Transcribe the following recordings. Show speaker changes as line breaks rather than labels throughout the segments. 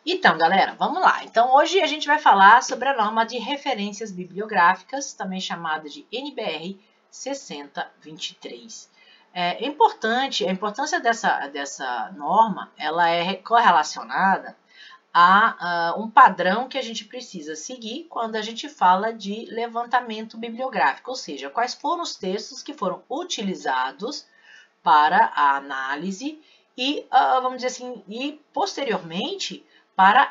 Então, galera, vamos lá. Então, hoje a gente vai falar sobre a norma de referências bibliográficas, também chamada de NBR 6023. A importância dessa norma, ela é correlacionada a um padrão que a gente precisa seguir quando a gente fala de levantamento bibliográfico, ou seja, quais foram os textos que foram utilizados para a análise e, vamos dizer assim, e posteriormente para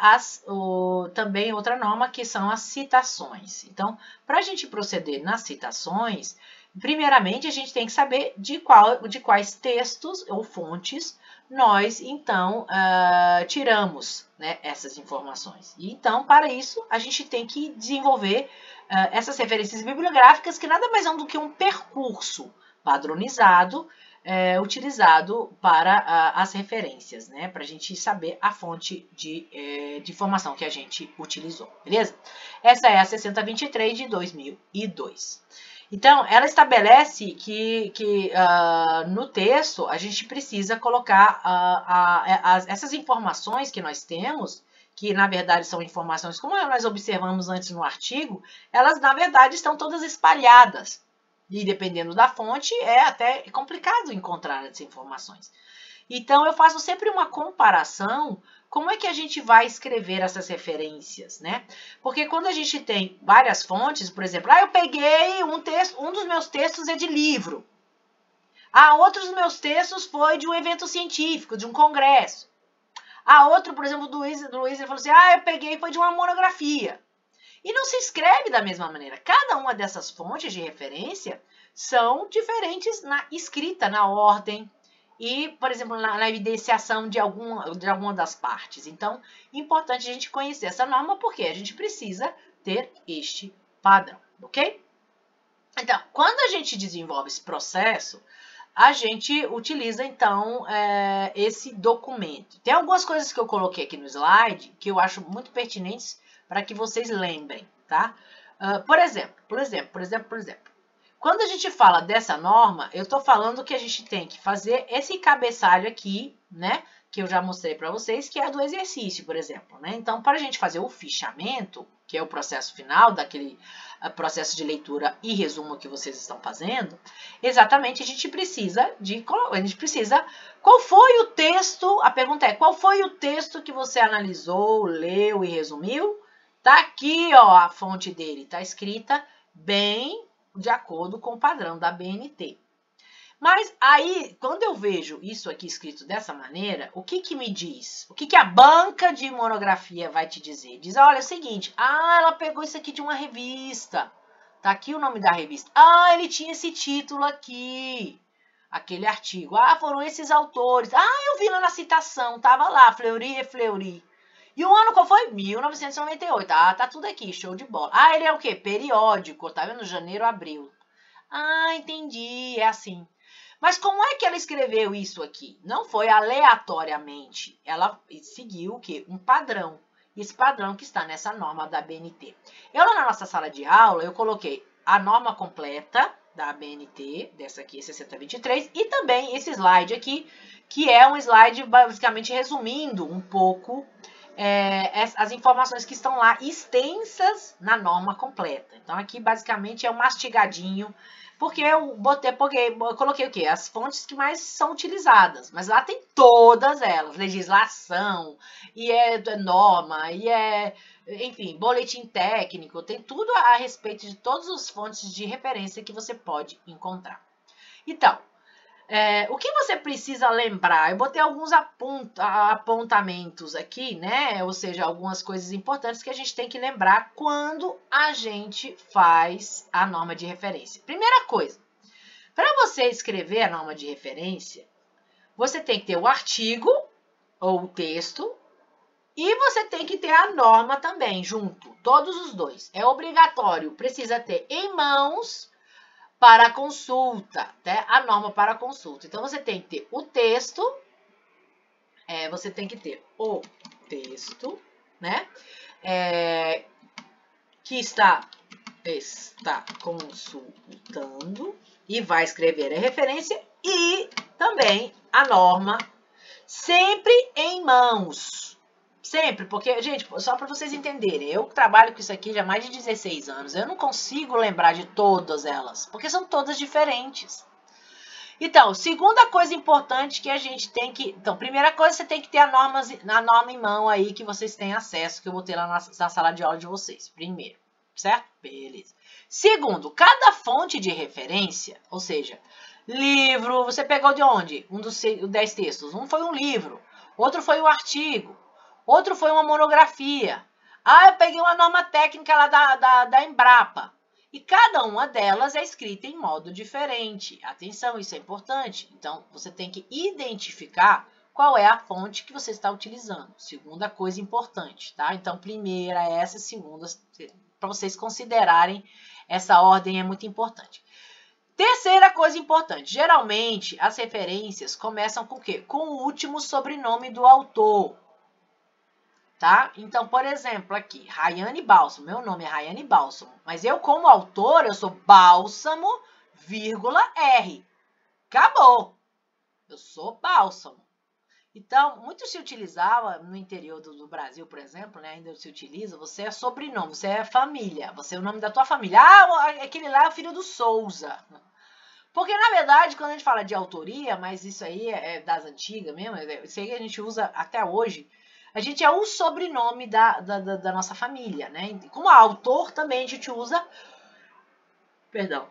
também outra norma que são as citações. Então, para a gente proceder nas citações, primeiramente a gente tem que saber de quais textos ou fontes nós, então, tiramos, né, essas informações. E, então, para isso, a gente tem que desenvolver essas referências bibliográficas, que nada mais são do que um percurso padronizado utilizado para as referências, né? Para a gente saber a fonte de informação que a gente utilizou, beleza? Essa é a 6023 de 2002. Então, ela estabelece que no texto a gente precisa colocar essas informações que nós temos, que na verdade são informações, como nós observamos antes no artigo, elas na verdade estão todas espalhadas. E dependendo da fonte, é até complicado encontrar essas informações. Então, eu faço sempre uma comparação, como é que a gente vai escrever essas referências, né? Porque quando a gente tem várias fontes, por exemplo, eu peguei um dos meus textos é de livro. Outros dos meus textos foi de um evento científico, de um congresso. Outro, por exemplo, do Luiz, ele falou assim, eu peguei foi de uma monografia. E não se escreve da mesma maneira. Cada uma dessas fontes de referência são diferentes na escrita, na ordem e, por exemplo, na evidenciação de alguma das partes. Então, é importante a gente conhecer essa norma porque a gente precisa ter este padrão, ok? Então, quando a gente desenvolve esse processo, a gente utiliza, então, esse documento. Tem algumas coisas que eu coloquei aqui no slide que eu acho muito pertinentes para que vocês lembrem, tá? Por exemplo, quando a gente fala dessa norma, eu estou falando que a gente tem que fazer esse cabeçalho aqui, né? Que eu já mostrei para vocês, que é do exercício, por exemplo, né? Então, para a gente fazer o fichamento, que é o processo final daquele processo de leitura e resumo que vocês estão fazendo, exatamente a gente precisa qual foi o texto, a pergunta é, qual foi o texto que você analisou, leu e resumiu? Tá aqui, ó, a fonte dele, tá escrita bem de acordo com o padrão da BNT. Mas aí, quando eu vejo isso aqui escrito dessa maneira, o que me diz? O que a banca de monografia vai te dizer? Diz, olha, é o seguinte, ela pegou isso aqui de uma revista. Tá aqui o nome da revista. Ele tinha esse título aqui, aquele artigo. Foram esses autores. Eu vi lá na citação, tava lá, Fleury e Fleury. E o ano qual foi? 1998. Tá tudo aqui, show de bola. Ele é o quê? Periódico, tá vendo? Janeiro, abril. Entendi, é assim. Mas como é que ela escreveu isso aqui? Não foi aleatoriamente. Ela seguiu o quê? Um padrão. Esse padrão que está nessa norma da BNT. Lá na nossa sala de aula, eu coloquei a norma completa da BNT, dessa aqui, 6023, e também esse slide aqui, que é um slide basicamente resumindo um pouco as informações que estão lá extensas na norma completa. Então, aqui basicamente é um mastigadinho, porque eu coloquei o quê? As fontes que mais são utilizadas, mas lá tem todas elas, legislação, e norma, enfim, boletim técnico, tem tudo a respeito de todas as fontes de referência que você pode encontrar. Então, o que você precisa lembrar? Eu botei alguns apontamentos aqui, né? Ou seja, algumas coisas importantes que a gente tem que lembrar quando a gente faz a norma de referência. Primeira coisa, para você escrever a norma de referência, você tem que ter o artigo ou o texto e você tem que ter a norma também junto, todos os dois. É obrigatório, precisa ter em mãos para consulta, né? A norma para consulta. Então, você tem que ter o texto, né? Que está consultando e vai escrever a referência e também a norma sempre em mãos. Sempre, porque, gente, só para vocês entenderem, eu trabalho com isso aqui já há mais de 16 anos, eu não consigo lembrar de todas elas, porque são todas diferentes. Então, segunda coisa importante que a gente tem que... Então, primeira coisa, você tem que ter a norma em mão aí, que vocês têm acesso, que eu vou ter lá na sala de aula de vocês, primeiro, certo? Beleza. Segundo, cada fonte de referência, ou seja, livro, você pegou de onde? Um dos 10 textos. Um foi um livro, outro foi um artigo, outro foi uma monografia. Ah, eu peguei uma norma técnica lá da Embrapa. E cada uma delas é escrita em modo diferente. Atenção, isso é importante. Então, você tem que identificar qual é a fonte que você está utilizando. Segunda coisa importante, tá? Então, primeira é essa, segunda, para vocês considerarem, essa ordem é muito importante. Terceira coisa importante, geralmente as referências começam com o quê? Com o último sobrenome do autor. Tá? Então, por exemplo, aqui, Rayane Bálsamo, meu nome é Rayane Bálsamo, mas eu como autor, eu sou Bálsamo, R. Acabou. Eu sou Bálsamo. Então, muito se utilizava no interior do Brasil, por exemplo, né? Ainda se utiliza, você é sobrenome, você é família, você é o nome da tua família. Ah, aquele lá é o filho do Souza. Porque, na verdade, quando a gente fala de autoria, mas isso aí é das antigas mesmo, isso aí a gente usa até hoje, a gente é o sobrenome da nossa família, né? Como autor também a gente usa, perdão,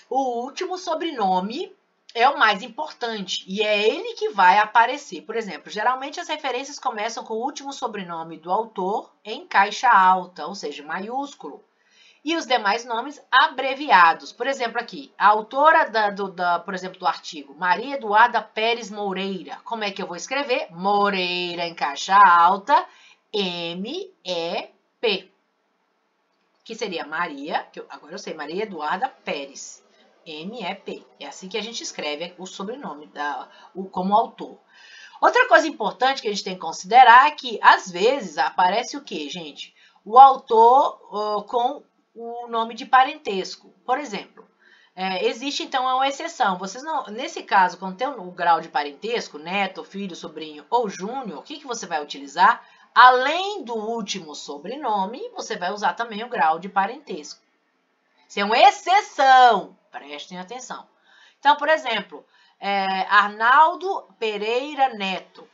o último sobrenome é o mais importante e é ele que vai aparecer. Por exemplo, geralmente as referências começam com o último sobrenome do autor em caixa alta, ou seja, maiúsculo. E os demais nomes abreviados. Por exemplo, aqui, a autora, por exemplo, do artigo, Maria Eduarda Pérez Moreira. Como é que eu vou escrever? Moreira em caixa alta, M-E-P. Que seria Maria, agora eu sei, Maria Eduarda Pérez, M-E-P. É assim que a gente escreve o sobrenome como autor. Outra coisa importante que a gente tem que considerar é que, às vezes, aparece o quê, gente? O autor com o nome de parentesco. Por exemplo, existe então uma exceção. Vocês não, nesse caso, quando tem o grau de parentesco, neto, filho, sobrinho ou júnior, o que você vai utilizar? Além do último sobrenome, você vai usar também o grau de parentesco. Isso é uma exceção. Prestem atenção. Então, por exemplo, Arnaldo Pereira Neto.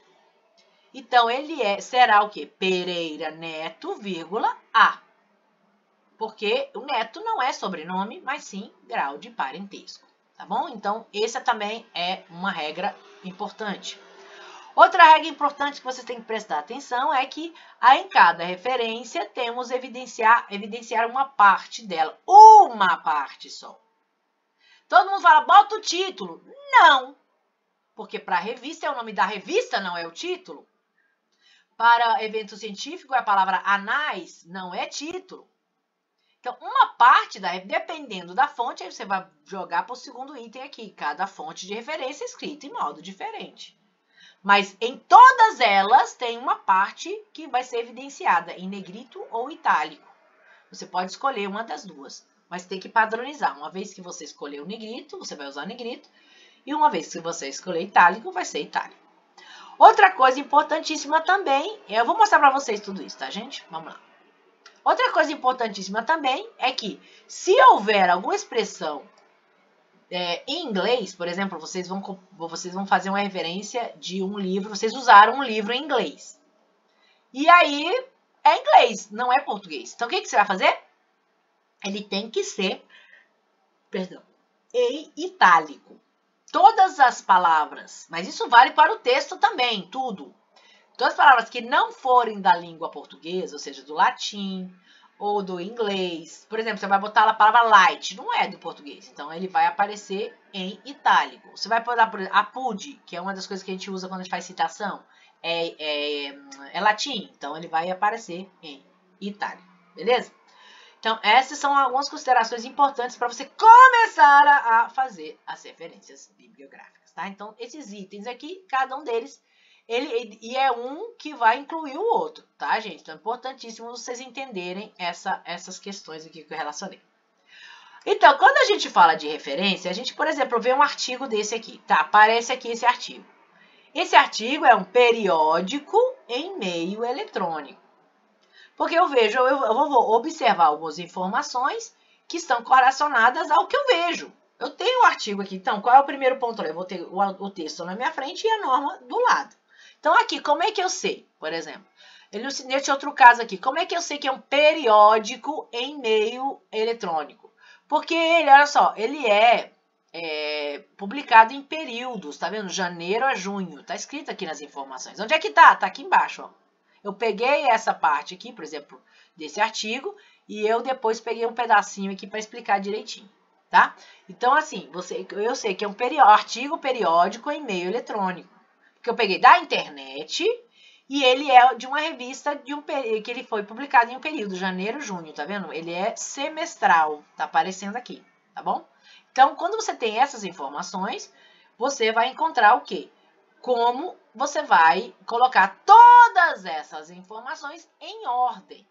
Então, ele será o quê? Pereira Neto, vírgula, A. Porque o neto não é sobrenome, mas sim grau de parentesco, tá bom? Então, essa também é uma regra importante. Outra regra importante que você tem que prestar atenção é que em cada referência temos evidenciar uma parte dela, uma parte só. Todo mundo fala, bota o título. Não, porque para a revista é o nome da revista, não é o título. Para evento científico, a palavra anais não é título. Então, uma parte, dependendo da fonte, aí você vai jogar para o segundo item aqui. Cada fonte de referência é escrita em modo diferente. Mas em todas elas tem uma parte que vai ser evidenciada em negrito ou itálico. Você pode escolher uma das duas, mas tem que padronizar. Uma vez que você escolher o negrito, você vai usar negrito. E uma vez que você escolher itálico, vai ser itálico. Outra coisa importantíssima também, eu vou mostrar para vocês tudo isso, tá, gente? Vamos lá. Outra coisa importantíssima também é que, se houver alguma expressão em inglês, por exemplo, vocês vão fazer uma referência de um livro, vocês usaram um livro em inglês. E aí, é inglês, não é português. Então, o que você vai fazer? Ele tem que ser, em itálico. Todas as palavras, mas isso vale para o texto também, tudo. Todas as palavras que não forem da língua portuguesa, ou seja, do latim ou do inglês. Por exemplo, você vai botar a palavra light, não é do português, então ele vai aparecer em itálico. Você vai botar, por exemplo, apude, que é uma das coisas que a gente usa quando a gente faz citação, é latim, então ele vai aparecer em itálico, beleza? Então, essas são algumas considerações importantes para você começar a fazer as referências bibliográficas, tá? Então, esses itens aqui, cada um deles, ele é um que vai incluir o outro, tá, gente? Então, é importantíssimo vocês entenderem essas questões aqui que eu relacionei. Então, quando a gente fala de referência, a gente, por exemplo, vê um artigo desse aqui, tá? Aparece aqui esse artigo. Esse artigo é um periódico em meio eletrônico. Porque eu vejo, eu vou observar algumas informações que estão correlacionadas ao que eu vejo. Eu tenho um artigo aqui, então, qual é o primeiro ponto? Eu vou ter o texto na minha frente e a norma do lado. Então, aqui, como é que eu sei, por exemplo? Nesse outro caso aqui, como é que eu sei que é um periódico em meio eletrônico? Porque ele, olha só, ele é publicado em períodos, tá vendo? Janeiro a junho, tá escrito aqui nas informações. Onde é que tá? Tá aqui embaixo, ó. Eu peguei essa parte aqui, por exemplo, desse artigo, e eu depois peguei um pedacinho aqui para explicar direitinho, tá? Então, assim, eu sei que é um artigo periódico em meio eletrônico, que eu peguei da internet, e ele é de uma revista que ele foi publicado em um período, janeiro, junho, tá vendo? Ele é semestral, tá aparecendo aqui, tá bom? Então, quando você tem essas informações, você vai encontrar o quê? Como você vai colocar todas essas informações em ordem.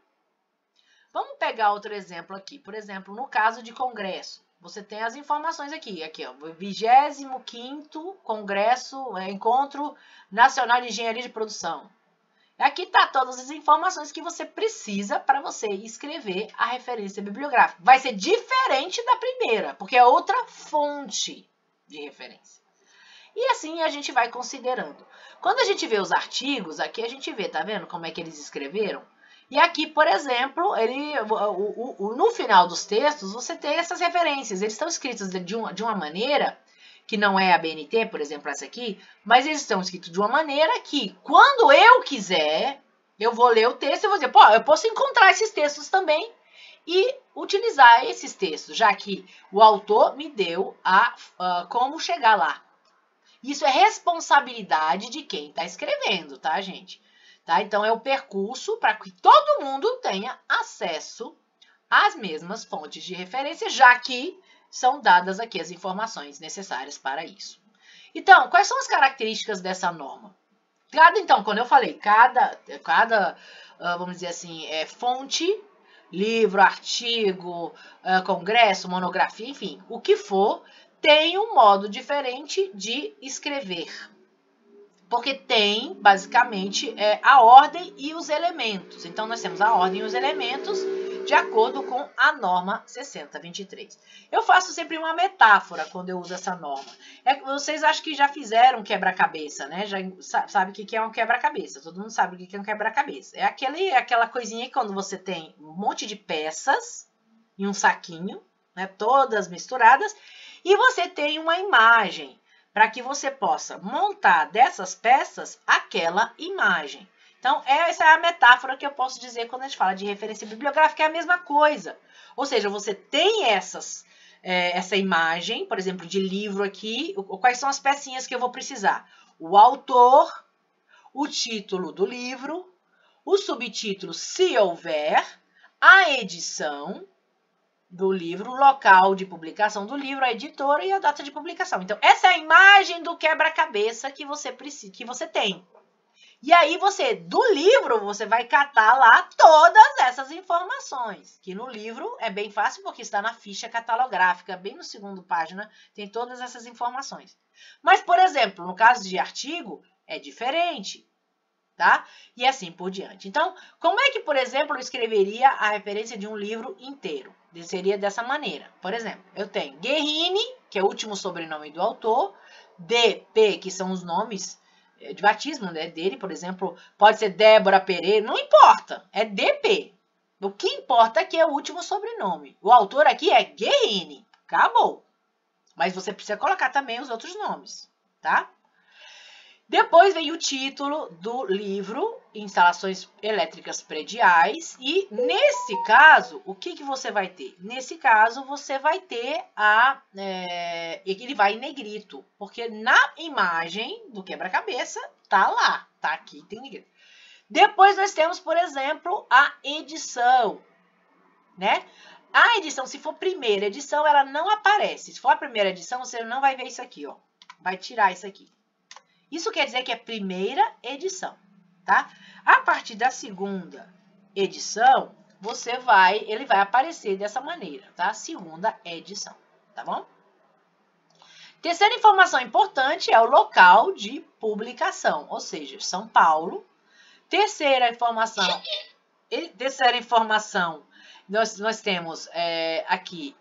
Vamos pegar outro exemplo aqui. Por exemplo, no caso de congresso, você tem as informações aqui, ó, 25º Congresso, Encontro Nacional de Engenharia de Produção. Aqui tá todas as informações que você precisa para você escrever a referência bibliográfica. Vai ser diferente da primeira, porque é outra fonte de referência. E assim a gente vai considerando. Quando a gente vê os artigos, aqui a gente vê, tá vendo como é que eles escreveram? E aqui, por exemplo, no final dos textos, você tem essas referências. Eles estão escritos de uma maneira que não é a BNT, por exemplo, essa aqui, mas eles estão escritos de uma maneira que, quando eu quiser, eu vou ler o texto e vou dizer, pô, eu posso encontrar esses textos também e utilizar esses textos, já que o autor me deu como chegar lá. Isso é responsabilidade de quem está escrevendo, tá, gente? Tá? Então, é o percurso para que todo mundo tenha acesso às mesmas fontes de referência, já que são dadas aqui as informações necessárias para isso. Então, quais são as características dessa norma? Então, quando eu falei, vamos dizer assim, fonte, livro, artigo, congresso, monografia, enfim, o que for, tem um modo diferente de escrever. Porque tem, basicamente, a ordem e os elementos. Então, nós temos a ordem e os elementos de acordo com a norma 6023. Eu faço sempre uma metáfora quando eu uso essa norma. Vocês acham que já fizeram quebra-cabeça, né? Já sabe o que é um quebra-cabeça. Todo mundo sabe o que é um quebra-cabeça. É aquela coisinha que quando você tem um monte de peças em um saquinho, né, todas misturadas, e você tem uma imagem para que você possa montar dessas peças aquela imagem. Então, essa é a metáfora que eu posso dizer quando a gente fala de referência bibliográfica, é a mesma coisa. Ou seja, você tem essa imagem, por exemplo, de livro aqui, quais são as pecinhas que eu vou precisar? O autor, o título do livro, o subtítulo, se houver, a edição do livro, o local de publicação do livro, a editora e a data de publicação. Então, essa é a imagem do quebra-cabeça que você tem. E aí, do livro, você vai catar lá todas essas informações, que no livro é bem fácil, porque está na ficha catalográfica, bem no segundo página, tem todas essas informações. Mas, por exemplo, no caso de artigo, é diferente, tá? E assim por diante. Então, como é que, por exemplo, eu escreveria a referência de um livro inteiro? Seria dessa maneira. Por exemplo, eu tenho Guerrini, que é o último sobrenome do autor, DP, que são os nomes de batismo, né, dele, por exemplo, pode ser Débora Pereira, não importa, é DP. O que importa aqui é o último sobrenome. O autor aqui é Guerrini, acabou. Mas você precisa colocar também os outros nomes, tá? Depois vem o título do livro, Instalações Elétricas Prediais, e nesse caso, o que você vai ter? Nesse caso, você vai ter ele vai em negrito, porque na imagem do quebra-cabeça tá lá, tá aqui, tem negrito. Depois nós temos, por exemplo, a edição, né? A edição, se for primeira edição, ela não aparece. Se for a primeira edição, você não vai ver isso aqui, ó. Vai tirar isso aqui. Isso quer dizer que é primeira edição, tá? A partir da segunda edição, ele vai aparecer dessa maneira, tá? Segunda edição, tá bom? Terceira informação importante é o local de publicação, ou seja, São Paulo. Terceira informação, nós temos aqui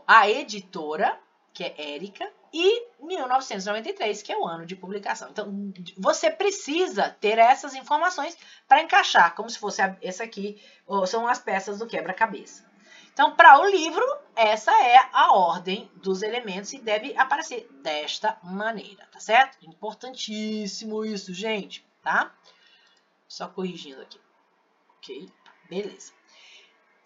a editora, que é Érica, e 1993, que é o ano de publicação. Então, você precisa ter essas informações para encaixar, como se fosse essa aqui, são as peças do quebra-cabeça. Então, para o livro, essa é a ordem dos elementos e deve aparecer desta maneira, tá certo? Importantíssimo isso, gente, tá? Só corrigindo aqui. Ok, beleza.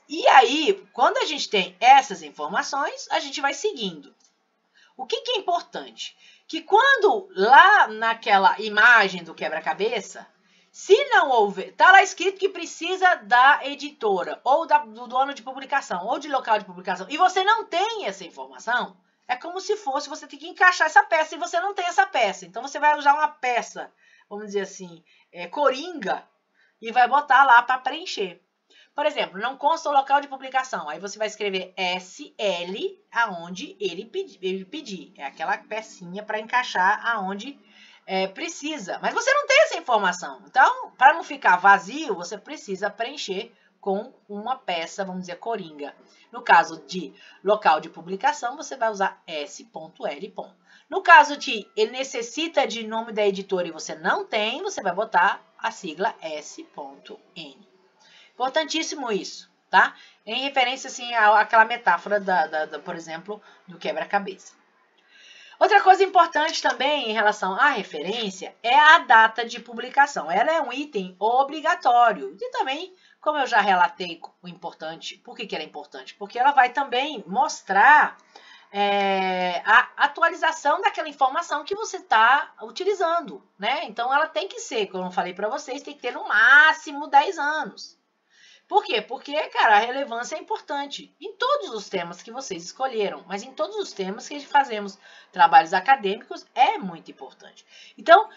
E aí, quando a gente tem essas informações, a gente vai seguindo. O que é importante? Que quando lá naquela imagem do quebra-cabeça, se não houver, está lá escrito que precisa da editora, ou do dono de publicação, ou de local de publicação, e você não tem essa informação, é como se fosse, você tem que encaixar essa peça e você não tem essa peça. Então, você vai usar uma peça, vamos dizer assim, coringa, e vai botar lá para preencher. Por exemplo, não consta o local de publicação. Aí você vai escrever SL aonde ele pedir. É aquela pecinha para encaixar aonde precisa. Mas você não tem essa informação. Então, para não ficar vazio, você precisa preencher com uma peça, vamos dizer, coringa. No caso de local de publicação, você vai usar S.L. No caso de ele necessita de nome da editora e você não tem, você vai botar a sigla S.N. Importantíssimo isso, tá? Em referência, assim, àquela metáfora, por exemplo, do quebra-cabeça. Outra coisa importante também em relação à referência é a data de publicação. Ela é um item obrigatório. E também, como eu já relatei o importante, por que ela é importante? Porque ela vai também mostrar a atualização daquela informação que você está utilizando, né? Então, ela tem que ser, como eu falei para vocês, tem que ter no máximo 10 anos. Por quê? Porque, cara, a relevância é importante em todos os temas que vocês escolheram, mas em todos os temas que fazemos trabalhos acadêmicos é muito importante. Então,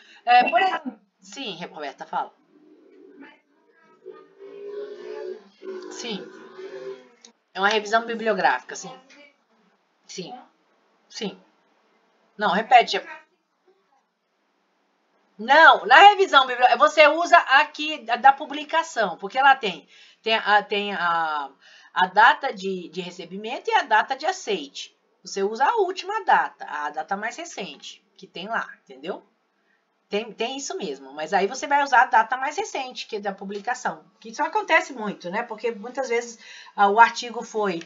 por exemplo... Sim, Roberta, fala. Sim. É uma revisão bibliográfica, sim. Sim. Sim. Não, repete. Não, na revisão bibliográfica, você usa aqui da publicação, porque ela tem a data de recebimento e a data de aceite. Você usa a última data, a data mais recente, que tem lá, entendeu? Tem isso mesmo, mas aí você vai usar a data mais recente, que é da publicação. Que isso acontece muito, né? Porque muitas vezes o artigo foi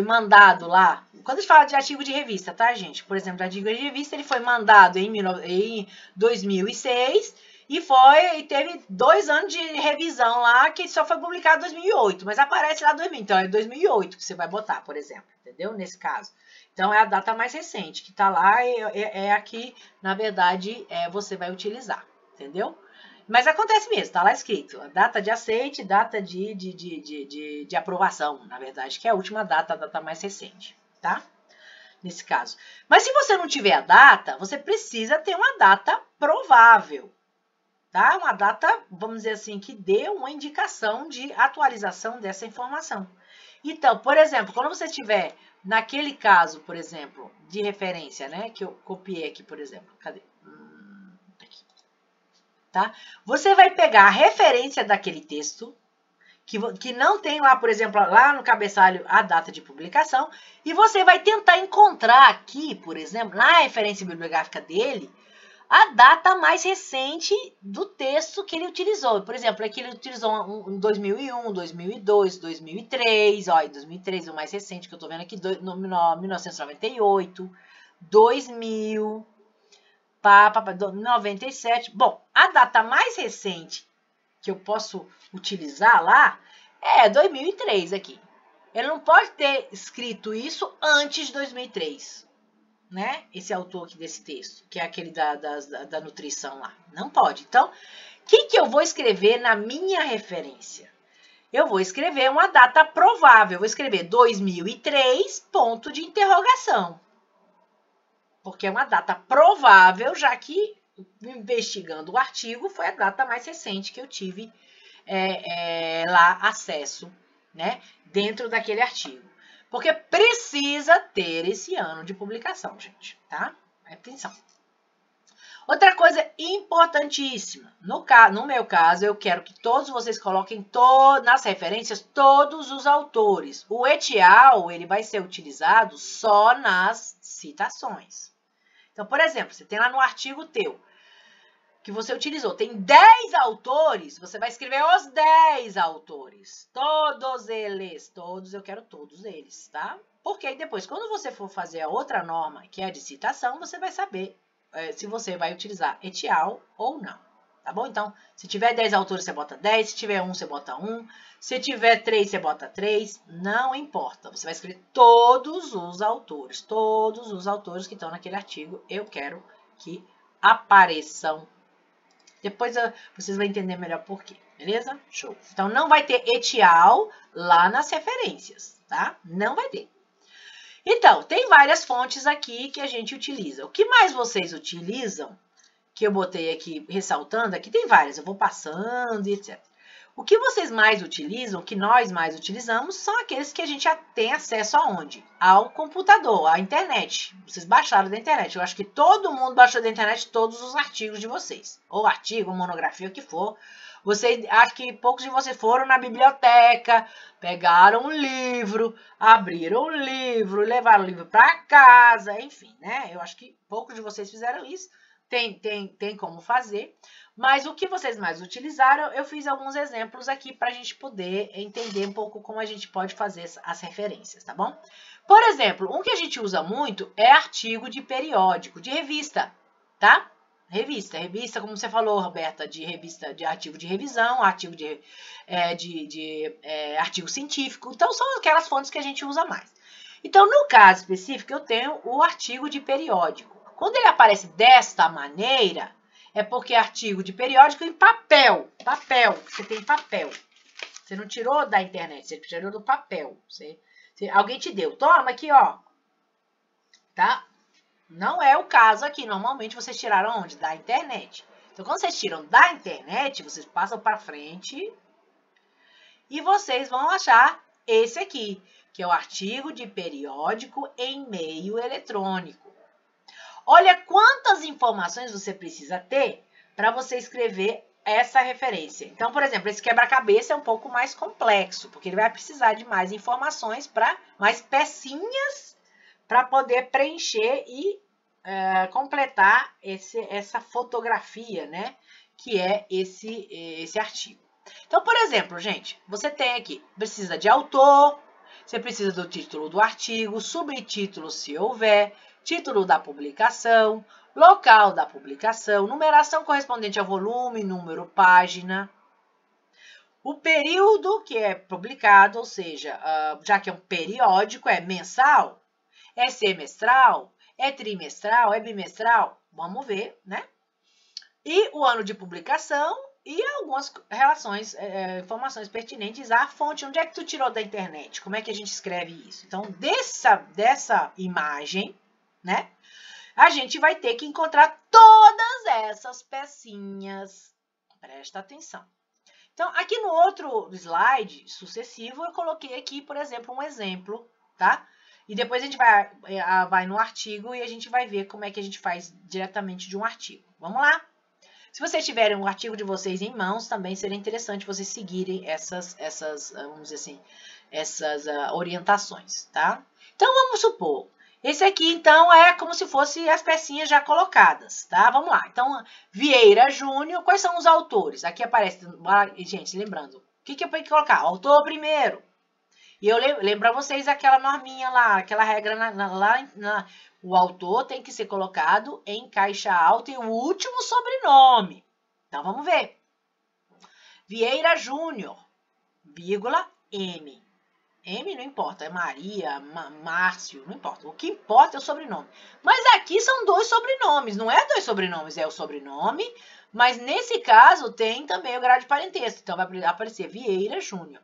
mandado lá. Quando a gente fala de artigo de revista, tá, gente? Por exemplo, o artigo de revista ele foi mandado em 2006 e teve 2 anos de revisão lá, que só foi publicado em 2008, mas aparece lá 2000. Então é 2008 que você vai botar, por exemplo, entendeu? Nesse caso. Então, é a data mais recente, que está lá, é a que, na verdade, você vai utilizar, entendeu? Mas acontece mesmo, está lá escrito, a data de aceite, data de aprovação, na verdade, que é a última data, a data mais recente, tá? Nesse caso. Mas se você não tiver a data, você precisa ter uma data provável, tá? Uma data, vamos dizer assim, que dê uma indicação de atualização dessa informação. Então, por exemplo, quando você tiver naquele caso, por exemplo, de referência, né, que eu copiei aqui, por exemplo, cadê? Aqui. Tá? Você vai pegar a referência daquele texto, que não tem lá, por exemplo, lá no cabeçalho a data de publicação, e você vai tentar encontrar aqui, por exemplo, na referência bibliográfica dele, a data mais recente do texto que ele utilizou. Por exemplo, aqui ele utilizou em 2001, 2002, 2003, ó, em 2003 o mais recente que eu tô vendo aqui, 1998, 2000, 97. Bom, a data mais recente que eu posso utilizar lá é 2003 aqui. Ele não pode ter escrito isso antes de 2003. Né? Esse autor aqui desse texto, que é aquele da nutrição lá. Não pode. Então, o que eu vou escrever na minha referência? Eu vou escrever uma data provável. Eu vou escrever 2003, ponto de interrogação. Porque é uma data provável, já que, investigando o artigo, foi a data mais recente que eu tive lá acesso, né? Dentro daquele artigo. Porque precisa ter esse ano de publicação, gente, tá? Atenção. Outra coisa importantíssima, no meu caso, eu quero que todos vocês coloquem nas referências todos os autores. O etial, ele vai ser utilizado só nas citações. Então, por exemplo, você tem lá no artigo teu, que você utilizou, tem 10 autores, você vai escrever os 10 autores. Todos eles, todos, eu quero todos eles, tá? Porque aí depois, quando você for fazer a outra norma, que é a de citação, você vai saber se você vai utilizar etial ou não, tá bom? Então, se tiver 10 autores, você bota 10, se tiver 1, você bota 1, se tiver 3, você bota 3, não importa. Você vai escrever todos os autores que estão naquele artigo, eu quero que apareçam. Depois vocês vão entender melhor por quê, beleza? Show. Então, não vai ter etial lá nas referências, tá? Não vai ter. Então, tem várias fontes aqui que a gente utiliza. O que mais vocês utilizam, que eu botei aqui ressaltando, aqui tem várias, eu vou passando e etc. O que vocês mais utilizam, o que nós mais utilizamos, são aqueles que a gente já tem acesso aonde? Ao computador, à internet. Vocês baixaram da internet. Eu acho que todo mundo baixou da internet todos os artigos de vocês. Ou artigo, ou monografia, o que for. Acho que poucos de vocês foram na biblioteca, pegaram um livro, abriram o livro, levaram o livro para casa, enfim, né? Eu acho que poucos de vocês fizeram isso. Tem como fazer. Mas o que vocês mais utilizaram, eu fiz alguns exemplos aqui para a gente poder entender um pouco como a gente pode fazer as referências, tá bom? Por exemplo, um que a gente usa muito é artigo de periódico, de revista, tá? Revista, como você falou, Roberta, de revista, de artigo de revisão, artigo artigo científico. Então, são aquelas fontes que a gente usa mais. Então, no caso específico, eu tenho o artigo de periódico. Quando ele aparece desta maneira, é porque é artigo de periódico em papel. Você tem papel. Você não tirou da internet, você tirou do papel. Alguém te deu. Toma aqui, ó. Tá? Não é o caso aqui. Normalmente vocês tiraram onde? Da internet. Então, quando vocês tiram da internet, vocês passam para frente e vocês vão achar esse aqui, que é o artigo de periódico em meio eletrônico. Olha quantas informações você precisa ter para você escrever essa referência. Então, por exemplo, esse quebra-cabeça é um pouco mais complexo, porque ele vai precisar de mais informações, mais pecinhas para poder preencher e completar essa fotografia, né? Que é esse artigo. Então, por exemplo, gente, você tem aqui, precisa de autor, você precisa do título do artigo, subtítulo se houver, título da publicação, local da publicação, numeração correspondente ao volume, número, página, o período que é publicado, ou seja, já que é um periódico, é mensal, é semestral, é trimestral, é bimestral, vamos ver, né? E o ano de publicação e algumas informações pertinentes à fonte. Onde é que tu tirou da internet? Como é que a gente escreve isso? Então, dessa imagem, né? A gente vai ter que encontrar todas essas pecinhas. Presta atenção. Então, aqui no outro slide sucessivo, eu coloquei aqui, por exemplo, um exemplo, tá? E depois a gente vai no artigo e a gente vai ver como é que a gente faz diretamente de um artigo. Vamos lá? Se vocês tiverem um artigo de vocês em mãos, também seria interessante vocês seguirem essas vamos dizer assim, essas orientações, tá? Então, vamos supor, esse aqui, então, é como se fosse as pecinhas já colocadas, tá? Vamos lá. Então, Vieira Júnior, quais são os autores? Aqui aparece, gente, lembrando, o que eu tenho que colocar? Autor primeiro. E eu lembro para vocês aquela norminha lá, aquela regra o autor tem que ser colocado em caixa alta e o último sobrenome. Então, vamos ver. Vieira Júnior, vírgula, M. M não importa, é Maria, Márcio, não importa. O que importa é o sobrenome. Mas aqui são dois sobrenomes, não é dois sobrenomes, é o sobrenome, mas nesse caso tem também o grau de parentesco. Então, vai aparecer Vieira Júnior.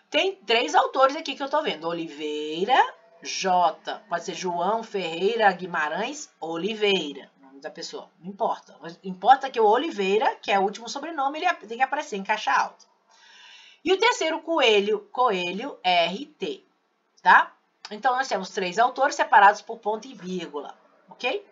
Tem 3 autores aqui que eu tô vendo. Oliveira, J, pode ser João Ferreira Guimarães Oliveira, nome da pessoa, não importa. Importa que o Oliveira, que é o último sobrenome, ele tem que aparecer em caixa alta. E o terceiro, Coelho RT, tá? Então, nós temos 3 autores separados por ponto e vírgula, ok?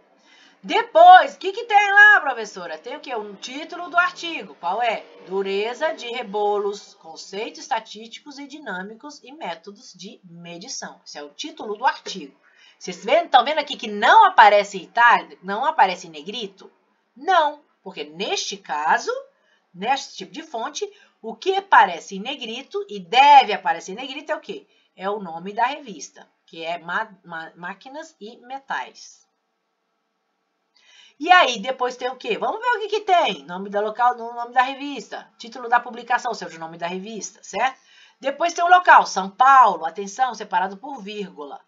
Depois, o que tem lá, professora? Tem o quê? O título do artigo. Qual é? Dureza de rebolos, conceitos estatísticos e dinâmicos e métodos de medição. Esse é o título do artigo. Vocês estão vendo aqui que não aparece em itálico, não aparece em negrito? Não, porque neste caso, neste tipo de fonte, o que aparece em negrito e deve aparecer em negrito é o quê? É o nome da revista, que é Máquinas e Metais. E aí, depois tem o quê? Vamos ver o que tem. Nome da local, nome da revista. Título da publicação, ou seja, o nome da revista, certo? Depois tem o local, São Paulo, atenção, separado por vírgula.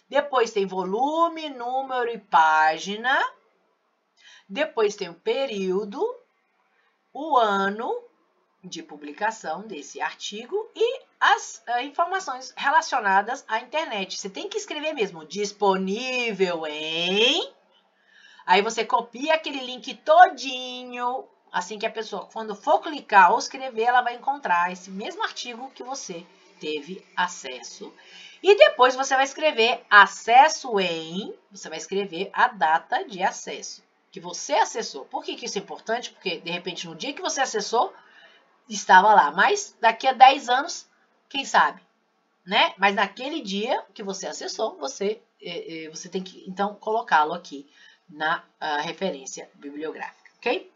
Depois tem volume, número e página. Depois tem o período, o ano de publicação desse artigo e as informações relacionadas à internet. Você tem que escrever mesmo, disponível em... Aí você copia aquele link todinho, assim que a pessoa, quando for clicar ou escrever, ela vai encontrar esse mesmo artigo que você teve acesso. E depois você vai escrever acesso em, você vai escrever a data de acesso que você acessou. Por que isso é importante? Porque, de repente, no dia que você acessou, estava lá. Mas daqui a 10 anos, quem sabe, né? Mas naquele dia que você acessou, você tem que, então, colocá-lo aqui na referência bibliográfica, ok?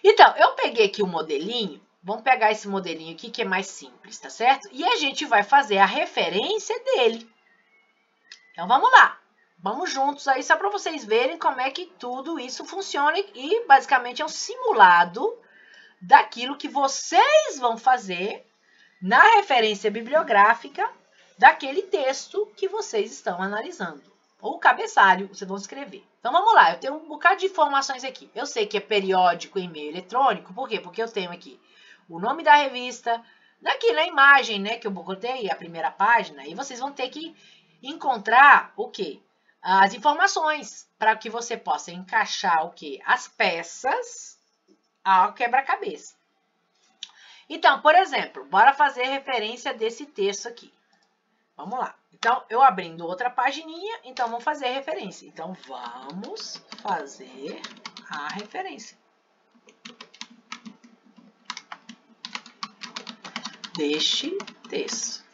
Então, eu peguei aqui o modelinho, vamos pegar esse modelinho aqui que é mais simples, tá certo? E a gente vai fazer a referência dele. Então, vamos lá. Vamos juntos aí, só para vocês verem como é que tudo isso funciona e basicamente é um simulado daquilo que vocês vão fazer na referência bibliográfica daquele texto que vocês estão analisando. Ou cabeçalho, vocês vão escrever. Então, vamos lá. Eu tenho um bocado de informações aqui. Eu sei que é periódico e e-mail eletrônico. Por quê? Porque eu tenho aqui o nome da revista, daqui na imagem, né, que eu botei, a primeira página, e vocês vão ter que encontrar o quê? As informações, para que você possa encaixar o quê? As peças ao quebra-cabeça. Então, por exemplo, bora fazer referência desse texto aqui. Vamos lá. Então, eu abrindo outra pagininha, então vamos fazer a referência. Então, vamos fazer a referência deste texto.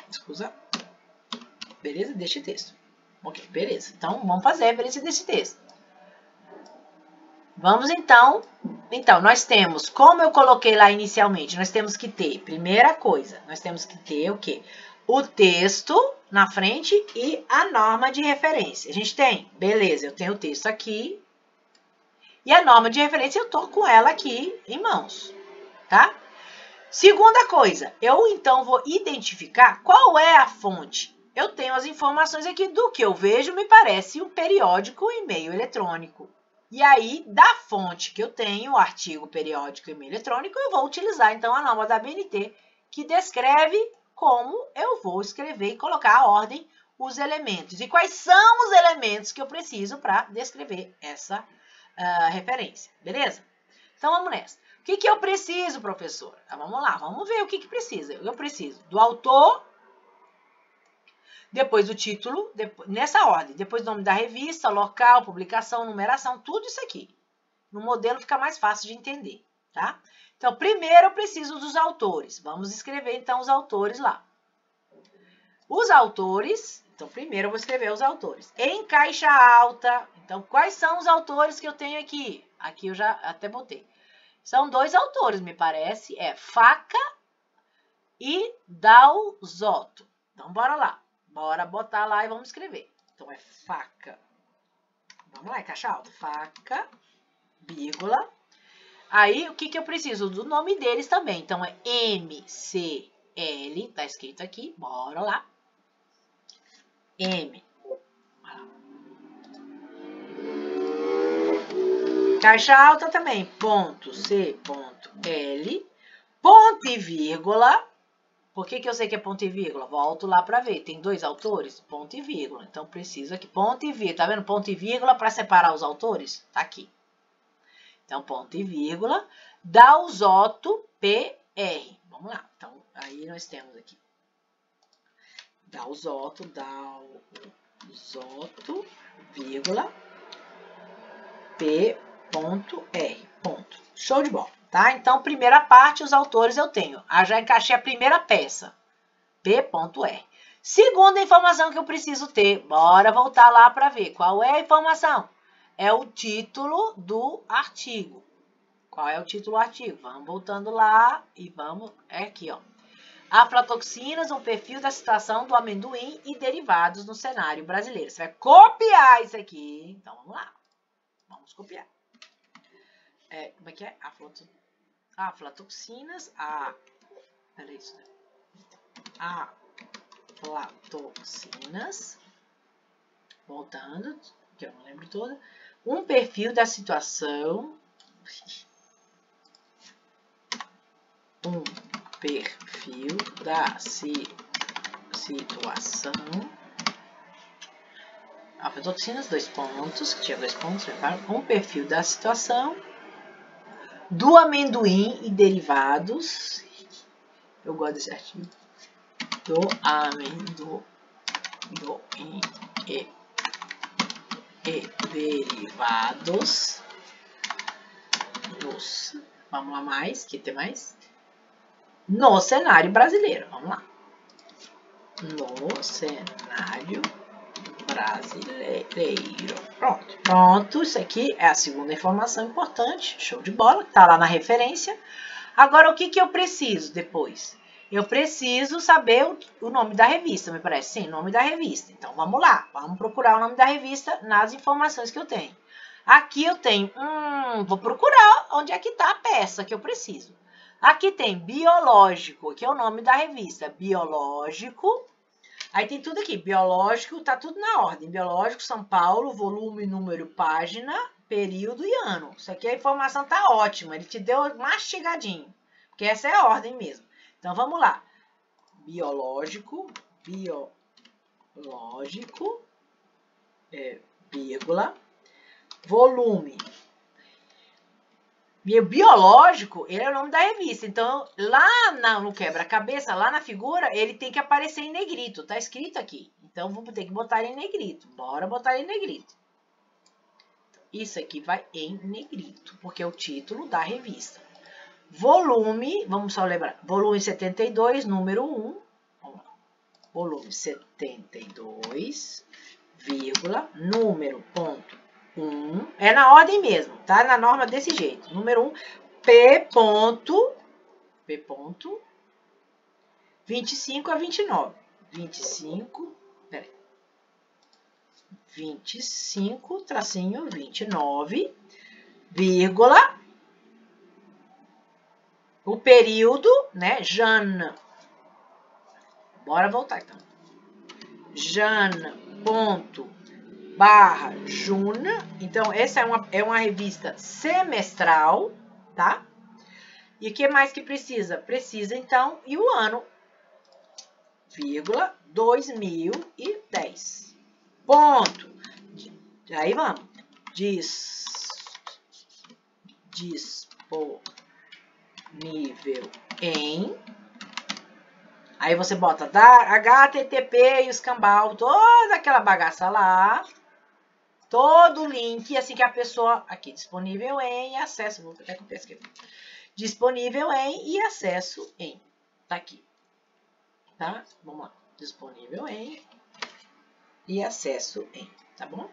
Escusa. Beleza? Deste texto. Ok, beleza. Então, vamos fazer a referência desse texto. Vamos então... Então, nós temos, como eu coloquei lá inicialmente, nós temos que ter, primeira coisa, nós temos que ter o quê? O texto na frente e a norma de referência. A gente tem, beleza, eu tenho o texto aqui e a norma de referência eu tô com ela aqui em mãos, tá? Segunda coisa, eu então vou identificar qual é a fonte. Eu tenho as informações aqui do que eu vejo, me parece um periódico e-mail eletrônico. E aí, da fonte que eu tenho, o artigo periódico e e-mail eletrônico, eu vou utilizar, então, a norma da BNT, que descreve como eu vou escrever e colocar a ordem, os elementos. E quais são os elementos que eu preciso para descrever essa referência, beleza? Então, vamos nessa. O que eu preciso, professora? Então, vamos lá, vamos ver o que precisa. Eu preciso do autor... Depois o título, nessa ordem. Depois o nome da revista, local, publicação, numeração, tudo isso aqui. No modelo fica mais fácil de entender, tá? Então, primeiro eu preciso dos autores. Vamos escrever, então, os autores lá. Os autores, então, primeiro eu vou escrever os autores. Em caixa alta, então, quais são os autores que eu tenho aqui? Aqui eu já até botei. São 2 autores, me parece. É Faca e Dalzotto. Então, bora lá. Bora botar lá e vamos escrever. Então, é faca. Vamos lá, é caixa alta. Faca, vírgula. Aí, o que eu preciso? Do nome deles também. Então, é MCL. Tá escrito aqui. Bora lá. M. Caixa alta também. Ponto C, ponto L. Ponto e vírgula. Por que eu sei que é ponto e vírgula? Volto lá para ver. Tem 2 autores? Ponto e vírgula. Então, preciso aqui. Ponto e vírgula. Tá vendo? Ponto e vírgula para separar os autores? Tá aqui. Então, ponto e vírgula. Dalzotto, PR. Vamos lá. Então, aí nós temos aqui. Dalzotto, Zoto, vírgula, P.R. Show de bola, tá? Então, primeira parte, os autores eu tenho. Já encaixei a primeira peça, P.R. Segunda informação que eu preciso ter, bora voltar lá para ver. Qual é a informação? É o título do artigo. Qual é o título do artigo? Vamos voltando lá e vamos... É aqui, ó. Aflatoxinas, um perfil da situação do amendoim e derivados no cenário brasileiro. Você vai copiar isso aqui. Então, vamos lá. Vamos copiar. Como é que é? Aflatoxinas. Peraí, isso. Aflatoxinas. Voltando, que eu não lembro toda. Um perfil da situação. Um perfil da situação. Aflatoxinas, 2 pontos, que tinha 2 pontos, um perfil da situação do amendoim e derivados. Eu gosto desse artigo. Do amendoim e derivados. Vamos lá mais, que tem mais? No cenário brasileiro, vamos lá. No cenário brasileiro. Pronto, isso aqui é a segunda informação importante, show de bola, tá lá na referência. Agora, o que eu preciso depois? Eu preciso saber o nome da revista, me parece. Sim, nome da revista. Então, vamos lá, vamos procurar o nome da revista nas informações que eu tenho. Aqui eu tenho, vou procurar onde é que está a peça que eu preciso. Aqui tem Biológico, que é o nome da revista, Biológico. Aí tem tudo aqui, Biológico, tá tudo na ordem. Biológico, São Paulo, volume, número, página, período e ano. Isso aqui a informação tá ótima, ele te deu mastigadinho, porque essa é a ordem mesmo. Então, vamos lá. Biológico, vírgula, volume. Biológico, ele é o nome da revista. Então, lá no quebra-cabeça, lá na figura, ele tem que aparecer em negrito. Tá escrito aqui. Então, vamos ter que botar ele em negrito. Bora botar ele em negrito. Isso aqui vai em negrito, porque é o título da revista. Volume, vamos só lembrar. Volume 72, número 1. Vamos lá. Volume 72, vírgula, número, ponto. 1, é na ordem mesmo, tá? Na norma desse jeito. Número 1, P. 25 a 29. 25, tracinho, 29, vírgula, o período, né? Jana. Bora voltar, então. Jana, ponto. Barra Juna, então essa é uma revista semestral, tá? E o que mais que precisa? Precisa, então, e o ano, vírgula, 2010. Ponto. Aí vamos. Disponível em... Aí você bota HTTP e o escambau, toda aquela bagaça lá. Todo o link, assim que a pessoa... Aqui, disponível em acesso... Vou até copiar aqui. Disponível em e acesso em. Tá aqui. Tá? Vamos lá. Disponível em e acesso em. Tá bom?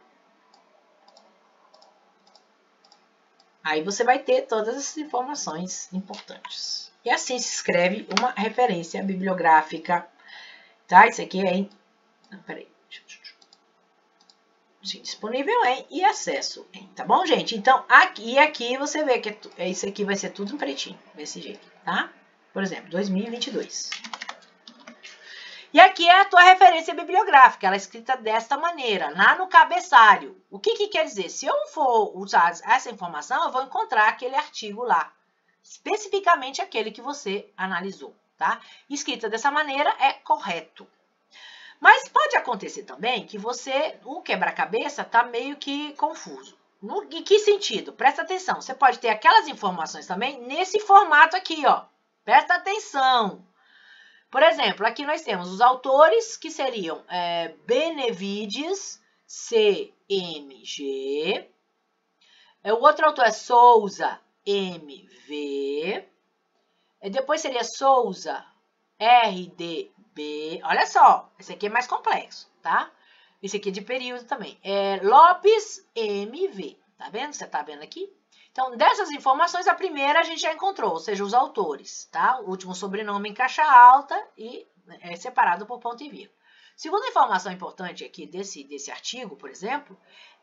Aí você vai ter todas essas informações importantes. E assim se escreve uma referência bibliográfica. Tá? Isso aqui é em... Não, peraí. Sim, disponível em e acesso em, tá bom, gente? Então, aqui você vê que isso aqui vai ser tudo em pretinho, desse jeito, tá? Por exemplo, 2022. E aqui é a tua referência bibliográfica, ela é escrita desta maneira, lá no cabeçalho. O que quer dizer? Se eu for usar essa informação, eu vou encontrar aquele artigo lá, especificamente aquele que você analisou, tá? Escrita dessa maneira é correto. Mas pode acontecer também que o quebra-cabeça está meio que confuso. Em que sentido? Presta atenção. Você pode ter aquelas informações também nesse formato aqui, ó. Presta atenção. Por exemplo, aqui nós temos os autores, que seriam Benevides, CMG. O outro autor é Souza, MV. Depois seria Souza, RDB. Olha só, esse aqui é mais complexo, tá? Esse aqui é de período também. Lopes, MV. Tá vendo? Você tá vendo aqui? Então, dessas informações, a primeira a gente já encontrou, ou seja, os autores, tá? O último sobrenome em caixa alta e é separado por ponto e vírgula. Segunda informação importante aqui desse artigo, por exemplo,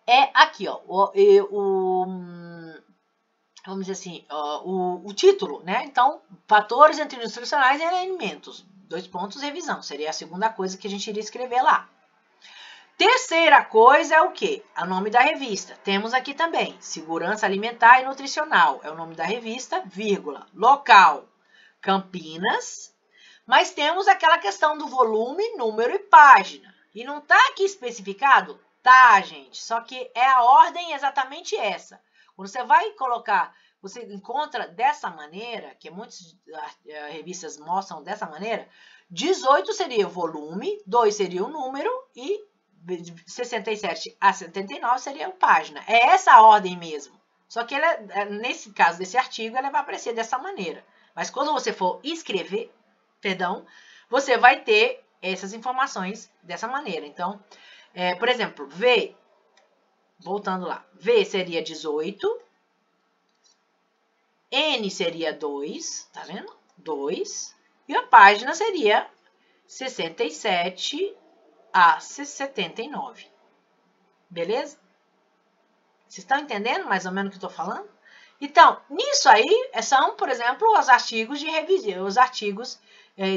é aqui, ó, vamos dizer assim, o título, né? Então, fatores entre nutricionais e alimentos. 2 pontos, revisão. Seria a segunda coisa que a gente iria escrever lá. Terceira coisa é o quê? O nome da revista. Temos aqui também, Segurança Alimentar e Nutricional. É o nome da revista, vírgula. Local, Campinas. Mas temos aquela questão do volume, número e página. E não está aqui especificado? Tá, gente. Só que é a ordem exatamente essa. Quando você vai colocar, você encontra dessa maneira, que muitas revistas mostram dessa maneira, 18 seria o volume, 2 seria o número e 67 a 79 seria a página. É essa a ordem mesmo. Só que nesse caso desse artigo, ela vai aparecer dessa maneira. Mas quando você for escrever, você vai ter essas informações dessa maneira. Então, por exemplo, V, voltando lá, V seria 18, N seria 2, tá vendo? 2, e a página seria 67 a 79. Beleza? Vocês estão entendendo mais ou menos o que eu estou falando? Então, nisso aí, são, por exemplo, os artigos de revisão, os artigos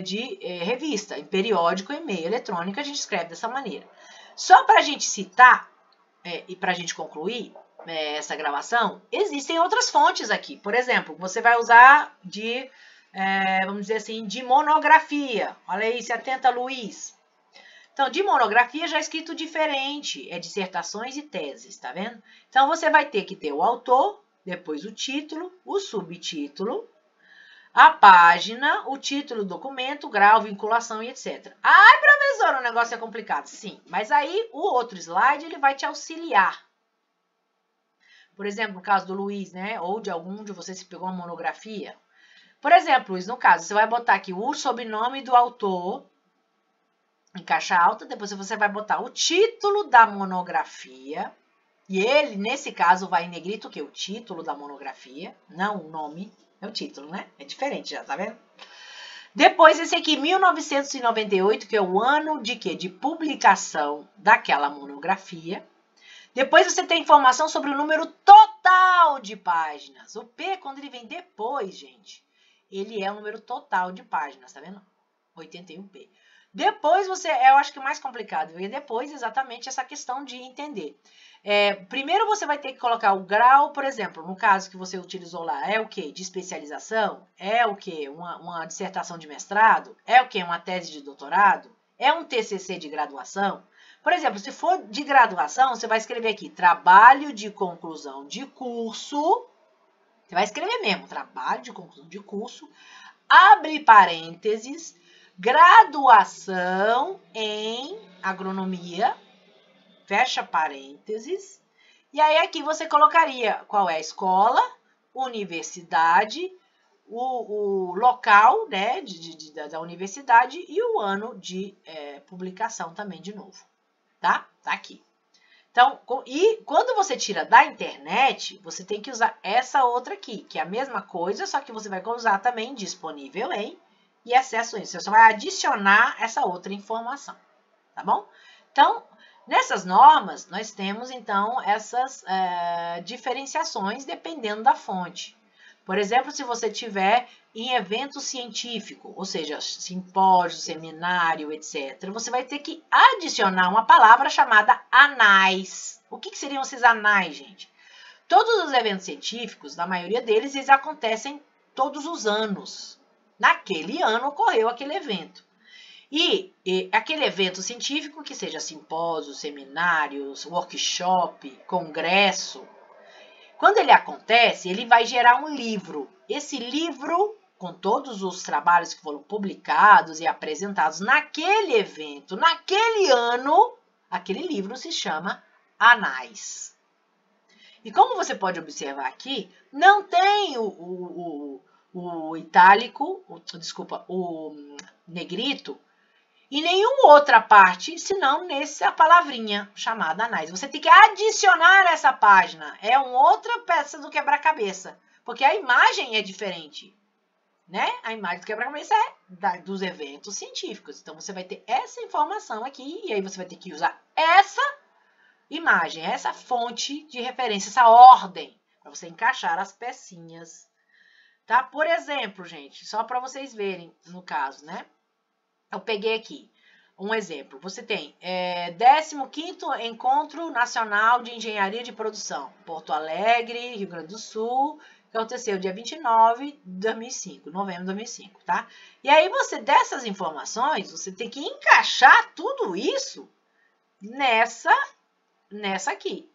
de revista, em periódico, e-mail, eletrônico, a gente escreve dessa maneira. Só para a gente citar e para a gente concluir essa gravação, existem outras fontes aqui. Por exemplo, você vai usar vamos dizer assim, de monografia. Olha aí, se atenta, Luiz. Então, de monografia já é escrito diferente, é dissertações e teses, tá vendo? Então, você vai ter que ter o autor, depois o título, o subtítulo, a página, o título do documento, grau, vinculação e etc. Ai, professora, o negócio é complicado. Sim, mas aí o outro slide ele vai te auxiliar. Por exemplo, no caso do Luiz, né? Ou de algum de vocês que pegou uma monografia. Por exemplo, Luiz, no caso, você vai botar aqui o sobrenome do autor em caixa alta, depois você vai botar o título da monografia, e ele, nesse caso, vai em negrito o quê? O título da monografia, não o nome, é o título, né? É diferente já, tá vendo? Depois, esse aqui, 1998, que é o ano de quê? De publicação daquela monografia. Depois você tem informação sobre o número total de páginas. O P, quando ele vem depois, gente, ele é o número total de páginas, tá vendo? 81P. Depois eu acho que o mais complicado vem depois exatamente essa questão de entender. Primeiro você vai ter que colocar o grau, por exemplo, no caso que você utilizou lá, é o quê? De especialização? É o quê? Uma dissertação de mestrado? É o quê? Uma tese de doutorado? É um TCC de graduação? Por exemplo, se for de graduação, você vai escrever aqui, trabalho de conclusão de curso, você vai escrever mesmo, trabalho de conclusão de curso, abre parênteses, graduação em agronomia, fecha parênteses, e aí aqui você colocaria qual é a escola, universidade, o local, né, da universidade e o ano de publicação também de novo, tá? Tá aqui. Então, e quando você tira da internet, você tem que usar essa outra aqui, que é a mesma coisa, só que você vai usar também disponível em e acesso a isso. Você só vai adicionar essa outra informação, tá bom? Então, nessas normas, nós temos, então, essas diferenciações dependendo da fonte. Por exemplo, se você tiver em evento científico, ou seja, simpósio, seminário, etc., você vai ter que adicionar uma palavra chamada anais. O que seriam esses anais, gente? Todos os eventos científicos, na maioria deles, eles acontecem todos os anos. Naquele ano ocorreu aquele evento. E aquele evento científico, que seja simpósio, seminários, workshop, congresso, quando ele acontece, ele vai gerar um livro. Esse livro com todos os trabalhos que foram publicados e apresentados naquele evento, naquele ano, aquele livro se chama Anais. E como você pode observar aqui, não tem o itálico, o negrito, em nenhuma outra parte, senão nessa palavrinha chamada Anais. Você tem que adicionar essa página. É uma outra peça do quebra-cabeça, porque a imagem é diferente, né? A imagem do quebra-cabeça é dos eventos científicos. Então, você vai ter essa informação aqui, e aí você vai ter que usar essa imagem, essa fonte de referência, essa ordem, para você encaixar as pecinhas. Tá? Por exemplo, gente, só para vocês verem no caso, né? Eu peguei aqui um exemplo. Você tem 15º Encontro Nacional de Engenharia de Produção, Porto Alegre, Rio Grande do Sul, que aconteceu dia 29 de 2005, novembro de 2005, tá? E aí dessas informações, você tem que encaixar tudo isso nessa aqui.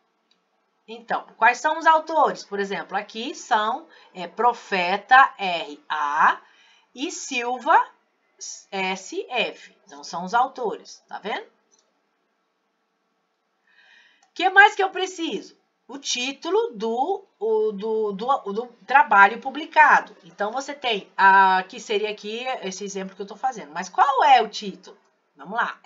Então, quais são os autores? Por exemplo, aqui são Profeta R.A. e Silva S.F. Então, são os autores, tá vendo? O que mais que eu preciso? O título do trabalho publicado. Então, você tem, que seria aqui esse exemplo que eu estou fazendo. Mas qual é o título? Vamos lá,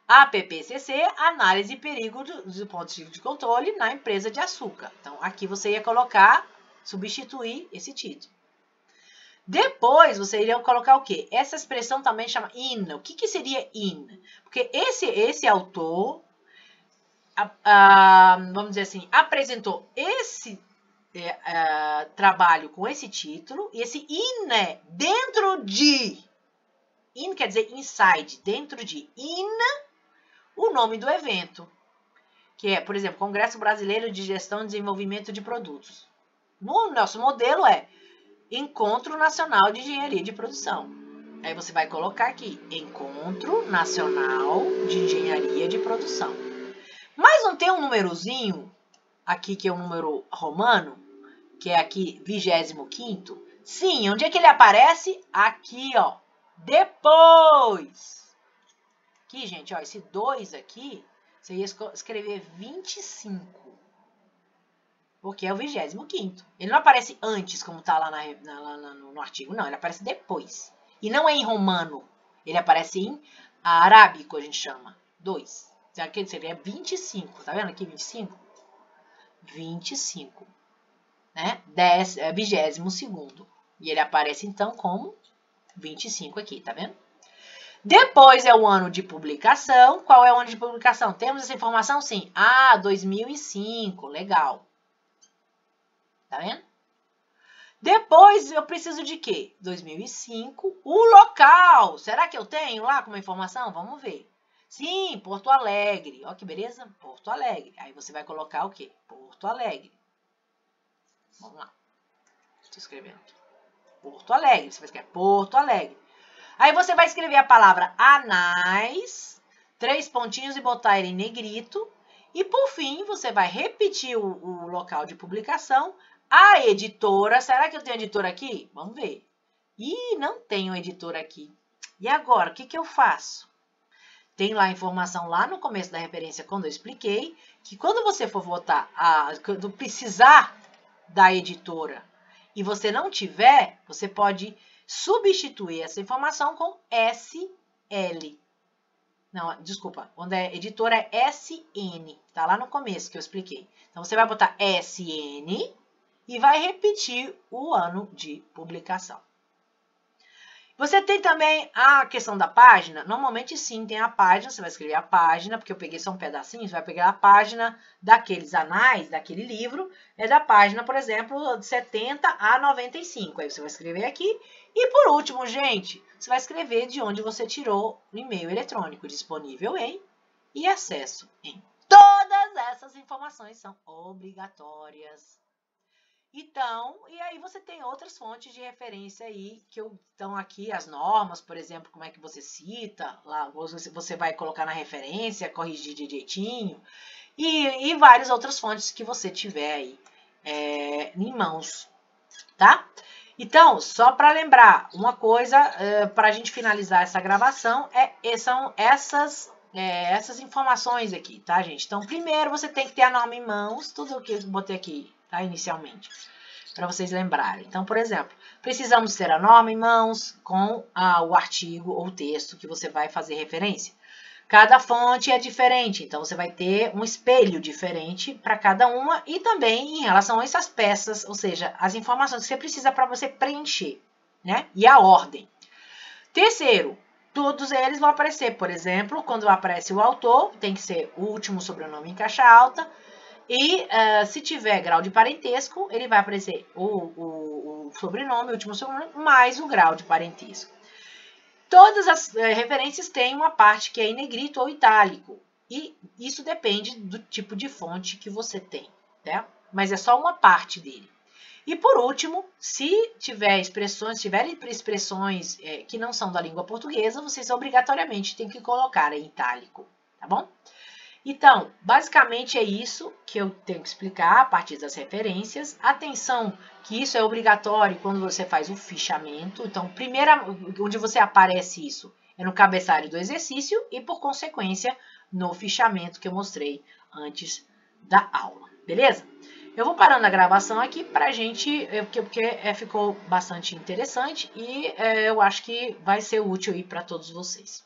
APPCC, Análise e Perigo do ponto de controle na empresa de açúcar. Então, aqui você ia colocar, substituir esse título. Depois, você iria colocar o quê? Essa expressão também chama in. O que seria in? Porque esse autor, vamos dizer assim, apresentou esse trabalho com esse título, e esse in é dentro de. In quer dizer inside, dentro de. In, o nome do evento, que é, por exemplo, Congresso Brasileiro de Gestão e Desenvolvimento de Produtos. No nosso modelo Encontro Nacional de Engenharia de Produção. Aí você vai colocar aqui, Encontro Nacional de Engenharia de Produção. Mas não tem um númerozinho aqui, que é um número romano, que é aqui 25º? Sim, onde é que ele aparece? Aqui, ó, depois. Aqui, gente, ó, esse 2 aqui, você ia escrever 25. Porque é o 25º. Ele não aparece antes, como está lá no artigo. Não, ele aparece depois. E não é em romano. Ele aparece em arábico, a gente chama. 2. Aqui seria 25. Tá vendo aqui 25? 25. Né? 22º. E ele aparece, então, como 25 aqui, tá vendo? Depois é o ano de publicação. Qual é o ano de publicação? Temos essa informação? Sim. 2005. Legal. Tá vendo? Depois eu preciso de quê? 2005, o local. Será que eu tenho lá como informação? Vamos ver. Sim, Porto Alegre. Ó que beleza? Porto Alegre. Aí você vai colocar o quê? Porto Alegre. Vamos lá. Estou escrevendo aqui. Porto Alegre. Você vai escrever Porto Alegre. Aí você vai escrever a palavra Anais, 3 pontinhos e botar ele em negrito. E por fim, você vai repetir o local de publicação. A editora, será que eu tenho editora aqui? Vamos ver. Ih, não tenho editora aqui. E agora, o que eu faço? Tem lá a informação lá no começo da referência, quando eu expliquei, que quando você for botar, quando precisar da editora e você não tiver, você pode substituir essa informação com SL. Não, desculpa, onde é editora é SN. Tá lá no começo que eu expliquei. Então, você vai botar SN e vai repetir o ano de publicação. Você tem também a questão da página. Normalmente, sim, tem a página. Você vai escrever a página, porque eu peguei só um pedacinho. Você vai pegar a página daqueles anais, daquele livro. É da página, por exemplo, de 70 a 95. Aí você vai escrever aqui. E por último, gente, você vai escrever de onde você tirou o e-mail eletrônico disponível em e acesso em. Todas essas informações são obrigatórias. Então, e aí você tem outras fontes de referência aí, que estão aqui, as normas, por exemplo, como é que você cita, lá você vai colocar na referência, corrigir direitinho, e várias outras fontes que você tiver aí em mãos, tá? Então, só para lembrar, uma coisa, para a gente finalizar essa gravação, são essas informações aqui, tá, gente? Então, primeiro você tem que ter a norma em mãos, tudo o que eu botei aqui, tá, inicialmente, para vocês lembrarem. Então, por exemplo, precisamos ter a norma em mãos com o artigo ou texto que você vai fazer referência. Cada fonte é diferente, então você vai ter um espelho diferente para cada uma e também em relação a essas peças, ou seja, as informações que você precisa para você preencher, né? E a ordem. Terceiro, todos eles vão aparecer, por exemplo, quando aparece o autor, tem que ser o último sobrenome em caixa alta, e se tiver grau de parentesco, ele vai aparecer o sobrenome, o último sobrenome, mais o grau de parentesco. Todas as referências têm uma parte que é em negrito ou itálico. E isso depende do tipo de fonte que você tem, né? Mas é só uma parte dele. E por último, se tiverem expressões que não são da língua portuguesa, vocês obrigatoriamente têm que colocar em itálico, tá bom? Então, basicamente é isso que eu tenho que explicar a partir das referências. Atenção que isso é obrigatório quando você faz o fichamento. Então, onde você aparece isso é no cabeçalho do exercício e, por consequência, no fichamento que eu mostrei antes da aula. Beleza? Eu vou parando a gravação aqui para a gente, porque ficou bastante interessante e eu acho que vai ser útil aí para todos vocês.